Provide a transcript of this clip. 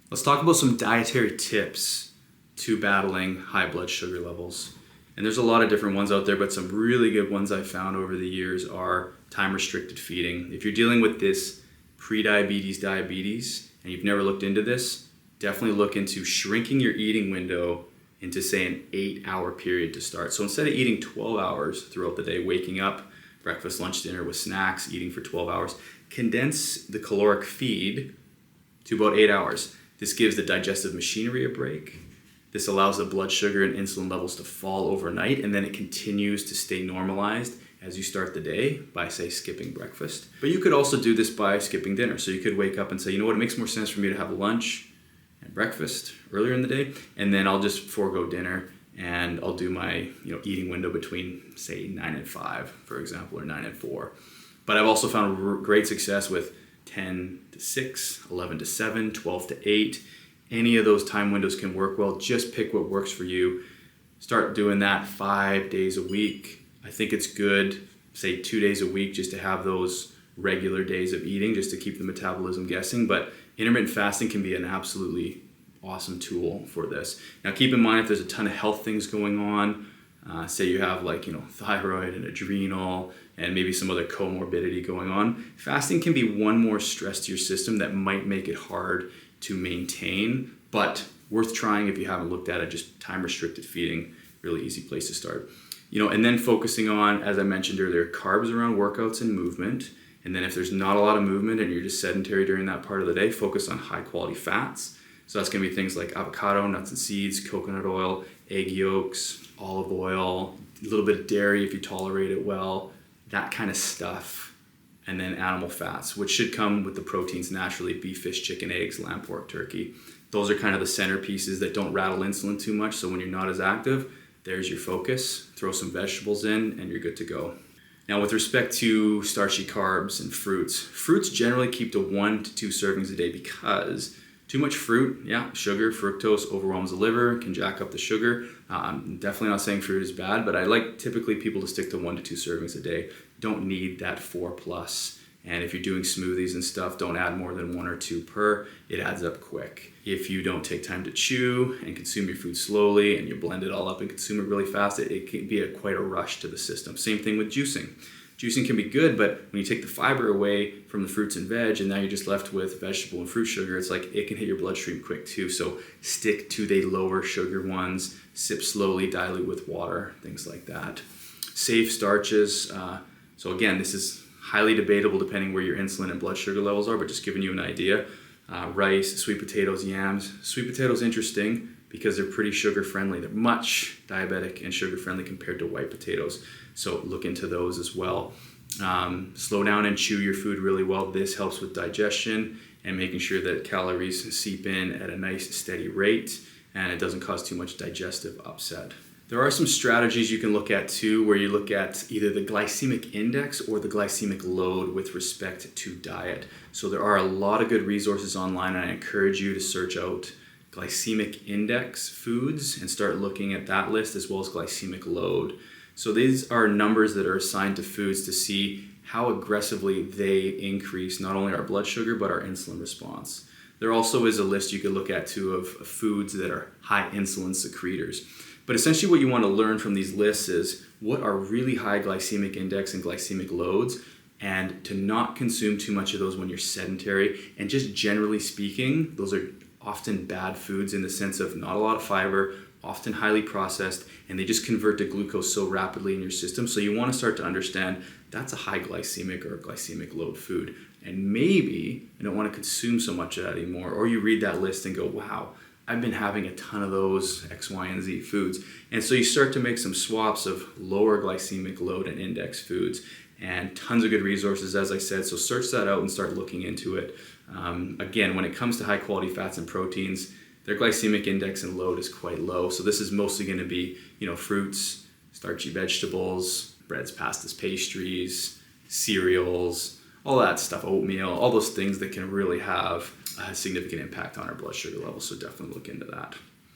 Let's talk about some dietary tips to battling high blood sugar levels. And there's a lot of different ones out there, but some really good ones I've found over the years are time-restricted feeding. If you're dealing with this pre-diabetes, diabetes, and you've never looked into this, definitely look into shrinking your eating window into, say, an 8-hour period to start. So instead of eating 12 hours throughout the day, waking up, breakfast, lunch, dinner with snacks, eating for 12 hours, condense the caloric feed to about 8 hours. This gives the digestive machinery a break. This allows the blood sugar and insulin levels to fall overnight, and then it continues to stay normalized as you start the day by, say, skipping breakfast. But you could also do this by skipping dinner. So you could wake up and say, you know what, it makes more sense for me to have lunch and breakfast earlier in the day, and then I'll just forego dinner and I'll do my eating window between, say, 9 and 5, for example, or 9 and 4. But I've also found great success with 10 to 6, 11 to 7, 12 to 8. Any of those time windows can work well. Just pick what works for you. Start doing that 5 days a week. I think it's good, say 2 days a week, just to have those regular days of eating, just to keep the metabolism guessing. But intermittent fasting can be an absolutely awesome tool for this. Now keep in mind, if there's a ton of health things going on, say you have thyroid and adrenal and maybe some other comorbidity going on, fasting can be one more stress to your system that might make it hard to maintain, but worth trying if you haven't looked at it. Just time restricted feeding, really easy place to start. And then focusing on, as I mentioned earlier, carbs around workouts and movement. And then if there's not a lot of movement and you're just sedentary during that part of the day, focus on high quality fats. So that's gonna be things like avocado, nuts and seeds, coconut oil, egg yolks, olive oil, a little bit of dairy if you tolerate it well, that kind of stuff. And then animal fats, which should come with the proteins naturally: beef, fish, chicken, eggs, lamb, pork, turkey. Those are kind of the centerpieces that don't rattle insulin too much. So when you're not as active, there's your focus. Throw some vegetables in and you're good to go. Now with respect to starchy carbs and fruits generally keep to 1 to 2 servings a day, because too much fruit, sugar, fructose overwhelms the liver, can jack up the sugar. I'm definitely not saying fruit is bad, but I like typically people to stick to 1 to 2 servings a day. Don't need that 4+. And if you're doing smoothies and stuff, don't add more than 1 or 2 per. It adds up quick. If you don't take time to chew and consume your food slowly and you blend it all up and consume it really fast, it can be quite a rush to the system. Same thing with juicing. Juicing can be good, but when you take the fiber away from the fruits and veg and now you're just left with vegetable and fruit sugar, it's like it can hit your bloodstream quick too. So stick to the lower sugar ones, sip slowly, dilute with water, things like that. Safe starches. So again, this is highly debatable depending where your insulin and blood sugar levels are, but just giving you an idea. Rice, sweet potatoes, yams. Sweet potatoes, interesting because they're pretty sugar friendly. They're much diabetic and sugar friendly compared to white potatoes. So look into those as well. Slow down and chew your food really well. This helps with digestion and making sure that calories seep in at a nice steady rate and it doesn't cause too much digestive upset. There are some strategies you can look at too, where you look at either the glycemic index or the glycemic load with respect to diet. So there are a lot of good resources online, and I encourage you to search out glycemic index foods and start looking at that list, as well as glycemic load. So these are numbers that are assigned to foods to see how aggressively they increase not only our blood sugar, but our insulin response. There also is a list you could look at too of foods that are high insulin secretors. But essentially what you want to learn from these lists is what are really high glycemic index and glycemic loads, and to not consume too much of those when you're sedentary. And just generally speaking, those are often bad foods in the sense of not a lot of fiber, often highly processed, and they just convert to glucose so rapidly in your system. So you want to start to understand that's a high glycemic or glycemic load food. And maybe you don't want to consume so much of that anymore. Or you read that list and go, wow, I've been having a ton of those X, Y, and Z foods. And so you start to make some swaps of lower glycemic load and index foods, and tons of good resources, as I said. So search that out and start looking into it. Again, when it comes to high quality fats and proteins, their glycemic index and load is quite low. So this is mostly going to be, fruits, starchy vegetables, breads, pastas, pastries, cereals, all that stuff, oatmeal, all those things that can really have a significant impact on our blood sugar levels. So definitely look into that.